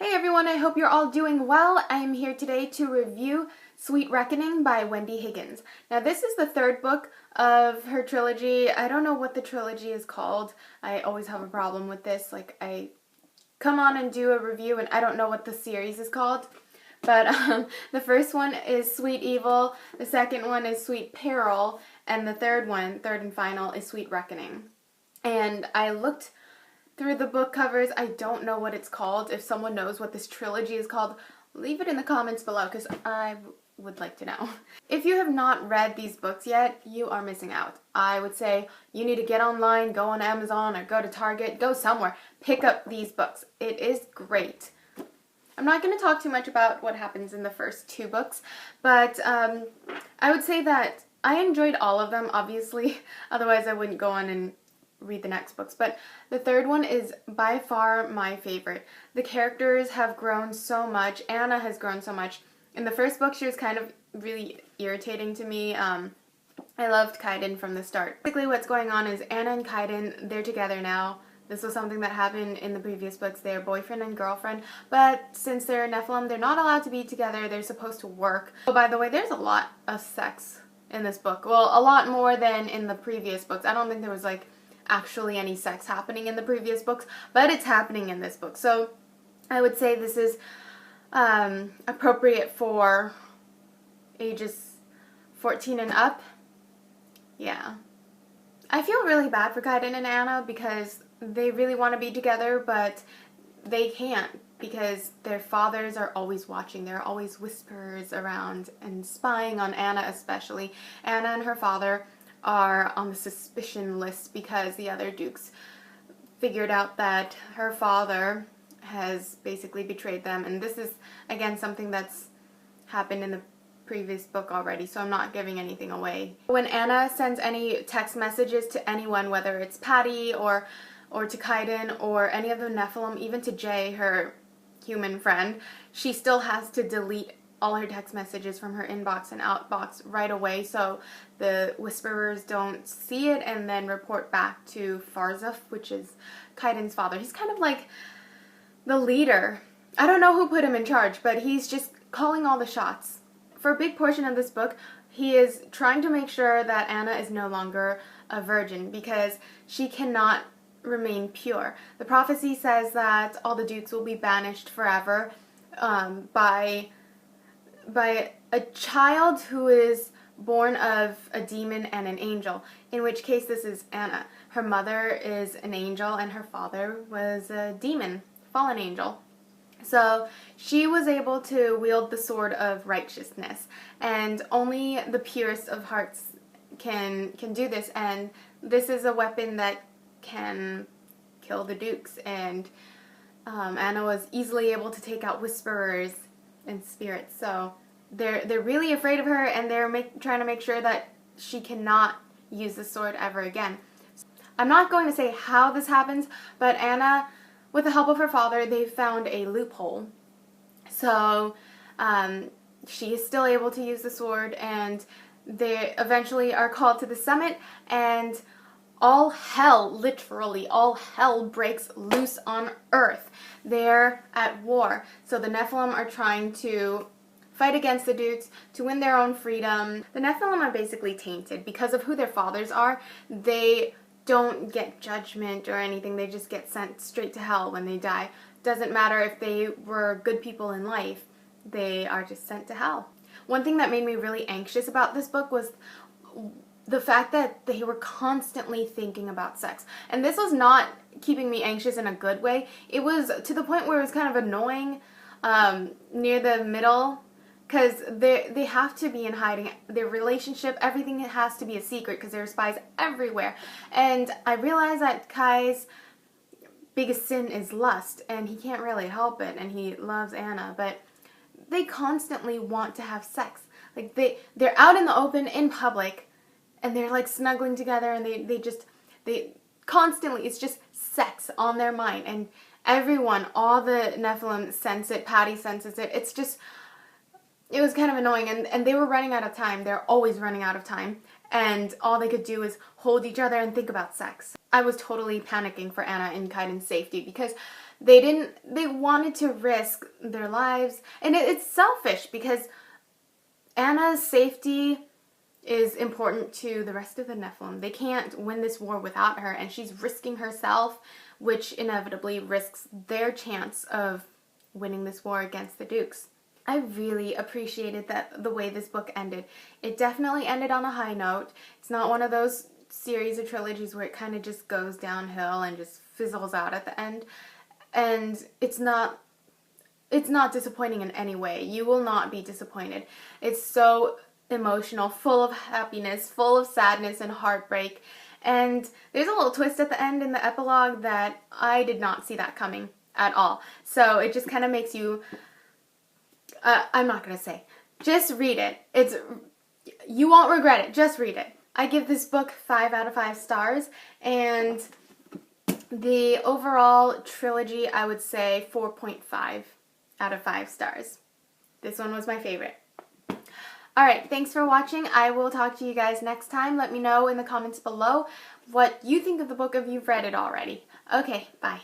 Hey everyone, I hope you're all doing well. I am here today to review Sweet Reckoning by Wendy Higgins. Now this is the third book of her trilogy. I don't know what the trilogy is called. I always have a problem with this. Like, I come on and do a review and I don't know what the series is called. But the first one is Sweet Evil, the second one is Sweet Peril, and the third one, third and final, is Sweet Reckoning. And I looked through the book covers. I don't know what it's called. If someone knows what this trilogy is called, leave it in the comments below because I would like to know. If you have not read these books yet, you are missing out. I would say you need to get online, go on Amazon or go to Target, go somewhere, pick up these books. It is great. I'm not going to talk too much about what happens in the first two books, but I would say that I enjoyed all of them, obviously. Otherwise I wouldn't go on and read the next books, but the third one is by far my favorite. The characters have grown so much. Anna has grown so much. In the first book, she was kind of really irritating to me. I loved Kaiden from the start. Basically what's going on is Anna and Kaiden, they're together now. This was something that happened in the previous books. They're boyfriend and girlfriend, but since they're Nephilim, they're not allowed to be together. They're supposed to work. Oh, by the way, there's a lot of sex in this book. Well, a lot more than in the previous books. I don't think there was like actually any sex happening in the previous books, but it's happening in this book. So I would say this is appropriate for ages 14 and up. Yeah. I feel really bad for Kaiden and Anna because they really want to be together, but they can't because their fathers are always watching. There are always whisperers around and spying on Anna especially. Anna and her father are on the suspicion list because the other dukes figured out that her father has basically betrayed them, and this is again something that's happened in the previous book already, so I'm not giving anything away. When Anna sends any text messages to anyone, whether it's Patty or to Kaiden or any of the Nephilim, even to Jay, her human friend, she still has to delete all her text messages from her inbox and outbox right away so the whisperers don't see it and then report back to Farzuf, which is Kaiden's father. He's kind of like the leader. I don't know who put him in charge, but he's just calling all the shots. For a big portion of this book, he is trying to make sure that Anna is no longer a virgin because she cannot remain pure. The prophecy says that all the dukes will be banished forever by a child who is born of a demon and an angel, in which case this is Anna. Her mother is an angel and her father was a demon, fallen angel. So she was able to wield the sword of righteousness, and only the purest of hearts can do this, and this is a weapon that can kill the dukes, and Anna was easily able to take out whisperers and spirits. So they're really afraid of her, and they're trying to make sure that she cannot use the sword ever again. I'm not going to say how this happens, but Anna, with the help of her father, they found a loophole. So she is still able to use the sword, and they eventually are called to the summit, and all hell, literally all hell, breaks loose on Earth. They're at war. So the Nephilim are trying to fight against the dukes to win their own freedom. The Nephilim are basically tainted because of who their fathers are. They don't get judgment or anything. They just get sent straight to hell when they die. Doesn't matter if they were good people in life. They are just sent to hell. One thing that made me really anxious about this book was the fact that they were constantly thinking about sex. And this was not keeping me anxious in a good way. It was to the point where it was kind of annoying near the middle, because they have to be in hiding. Their relationship, everything has to be a secret because there are spies everywhere. And I realize that Kai's biggest sin is lust, and he can't really help it, and he loves Anna, but they constantly want to have sex. Like they're out in the open, in public, and they're like snuggling together, and they constantly, it's just sex on their mind, and everyone, all the Nephilim sense it, Patty senses it. It's just, it was kind of annoying, and they were running out of time. They're always running out of time, and all they could do is hold each other and think about sex. I was totally panicking for Anna and Kaiden's safety because They wanted to risk their lives, and it's selfish because Anna's safety is important to the rest of the Nephilim. They can't win this war without her, and she's risking herself, which inevitably risks their chance of winning this war against the Dukes. I really appreciated the way this book ended. It definitely ended on a high note. It's not one of those series or trilogies where it kind of just goes downhill and just fizzles out at the end. And it's not disappointing in any way. You will not be disappointed. It's so emotional, full of happiness, full of sadness and heartbreak. And there's a little twist at the end in the epilogue that I did not see that coming at all. So it just kind of makes you, I'm not going to say, just read it. You won't regret it. Just read it. I give this book 5 out of 5 stars, and the overall trilogy, I would say 4.5 out of 5 stars. This one was my favorite. Alright, thanks for watching. I will talk to you guys next time. Let me know in the comments below what you think of the book if you've read it already. Okay, bye.